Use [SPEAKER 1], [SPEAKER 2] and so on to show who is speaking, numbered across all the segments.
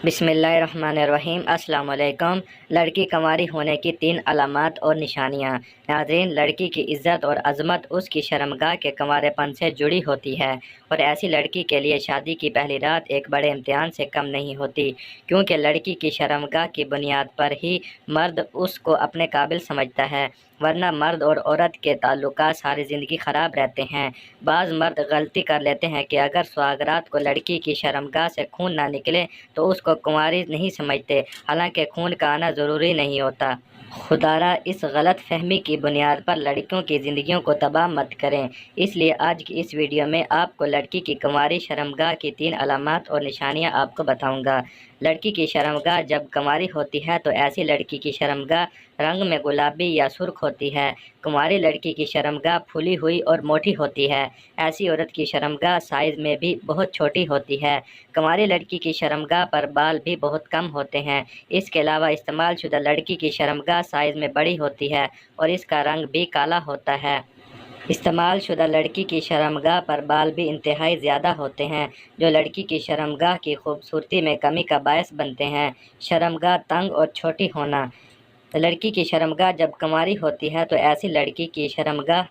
[SPEAKER 1] بسم اللہ الرحمن الرحیم۔ السلام علیکم۔ لڑکی کنواری ہونے کی 3 علامات اور نشانیاں۔ ناظرین، لڑکی کی عزت اور عظمت اس کی شرمگاہ کے کنوارے پن سے جڑی ہوتی ہے، اور ایسی لڑکی کے لیے شادی کی پہلی رات ایک بڑے امتحان سے کم نہیں ہوتی، کیونکہ لڑکی کی شرمگاہ کی بنیاد پر ہی مرد اس کو اپنے قابل سمجھتا ہے، ورنہ مرد اور عورت کے تعلقات ساری زندگی خراب رہتے ہیں۔ بعض مرد غلطی کر لیتے ہیں کہ اگر سہاگرات کو لڑکی کی شرمگاہ سے خون نہ نکلے تو اس کو کنواری نہیں سمجھتے، حالانکہ خون کا آنا ضروری نہیں ہوتا۔ خدارا اس غلط فہمی کی بنیاد پر لڑکیوں کی زندگیوں کو تباہ مت کریں۔ اس لیے آج کی اس ویڈیو میں آپ کو لڑکی کی کنواری شرمگاہ کی 3 علامات اور نشانیاں آپ کو بتاؤں گا۔ لڑکی کی شرمگاہ جب کنواری ہوتی ہے تو ایسی لڑکی کی شرمگاہ رنگ میں گلابی یا سرخ ہوتی ہے۔ کنواری لڑکی کی شرمگاہ پھولی ہوئی اور موٹی ہوتی ہے۔ ایسی عورت کی شرمگاہ سائز میں بھی بہت چھوٹی ہوتی ہے۔ کنواری لڑکی کی شرمگاہ پر بال بھی بہت کم ہوتے ہیں۔ اس کے علاوہ استعمال شدہ لڑکی کی شرمگاہ سائز میں بڑی ہوتی ہے اور اس کا رنگ بھی کالا ہوتا ہے۔ استعمال شدہ لڑکی کی شرمگاہ پر بال بھی انتہائی زیادہ ہوتے ہیں، جو لڑکی کی شرمگاہ کی خوبصورتی میں کمی کا باعث بنتے ہیں۔ شرمگاہ تنگ اور چھوٹی ہونا۔ لڑکی کی شرمگاہ جب کنواری ہوتی ہے تو ایسی لڑکی کی شرمگاہ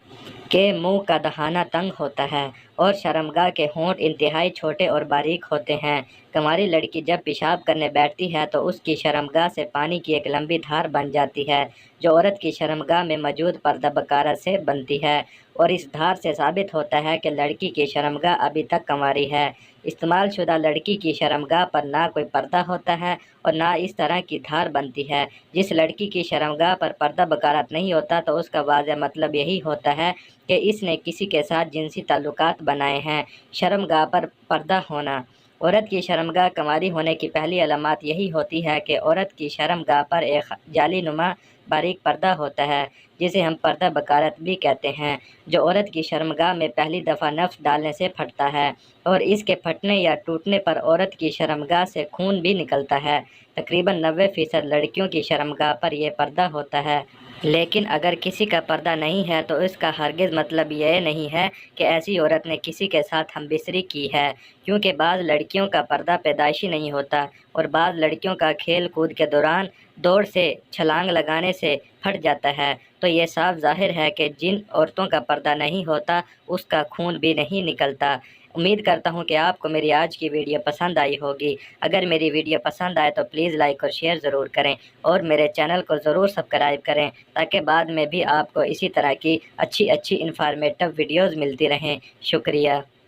[SPEAKER 1] کے منہ کا دہانہ تنگ ہوتا ہے اور شرمگاہ کے ہونٹ انتہائی چھوٹے اور باریک ہوتے ہیں۔ کنواری لڑکی جب پیشاب کرنے بیٹھتی ہے تو اس کی شرمگاہ سے پانی کی ایک لمبی دھار بن جاتی ہے، جو عورت کی شرمگاہ میں موجود پردہ بکارت سے بنتی ہے، اور اس دھار سے ثابت ہوتا ہے کہ لڑکی کی شرمگاہ ابھی تک کنواری ہے۔ استعمال شدہ لڑکی کی شرمگاہ پر نہ کوئی پردہ ہوتا ہے اور نہ اس طرح کی دھار بنتی ہے۔ جس لڑکی کی شرمگاہ پر پردہ بکارت نہیں ہوتا تو اس کا واضح مطلب یہی ہوتا ہے کہ اس نے کسی کے ساتھ جنسی تعلقات بنائے ہیں۔ شرمگاہ پر پردہ ہونا۔ عورت کی شرمگاہ کنواری ہونے کی پہلی علامات یہی ہوتی ہے کہ عورت کی شرمگاہ پر ایک جالی نما باریک پردہ ہوتا ہے، جسے ہم پردہ بکارت بھی کہتے ہیں، جو عورت کی شرمگاہ میں پہلی دفعہ نفس ڈالنے سے پھٹتا ہے، اور اس کے پھٹنے یا ٹوٹنے پر عورت کی شرمگاہ سے خون بھی نکلتا ہے۔ تقریباً 90% لڑکیوں کی شرمگاہ پر یہ پردہ ہوتا ہے۔ لیکن اگر کسی کا پردہ نہیں ہے تو اس کا ہرگز مطلب یہ نہیں ہے کہ ایسی عورت نے کسی کے ساتھ ہم بستری کی ہے، کیونکہ بعض لڑکیوں کا پردہ پیدائشی نہیں ہوتا اور بعض لڑکیوں کا کھیل کود کے دوران دوڑ سے چھلانگ لگانے سے پھٹ جاتا ہے۔ تو یہ صاف ظاہر ہے کہ جن عورتوں کا پردہ نہیں ہوتا اس کا خون بھی نہیں نکلتا۔ امید کرتا ہوں کہ آپ کو میری آج کی ویڈیو پسند آئی ہوگی۔ اگر میری ویڈیو پسند آئے تو پلیز لائک اور شیئر ضرور کریں، اور میرے چینل کو ضرور سبسکرائب کریں تاکہ بعد میں بھی آپ کو اسی طرح کی اچھی انفارمیٹو ویڈیوز ملتی رہیں۔ شکریہ۔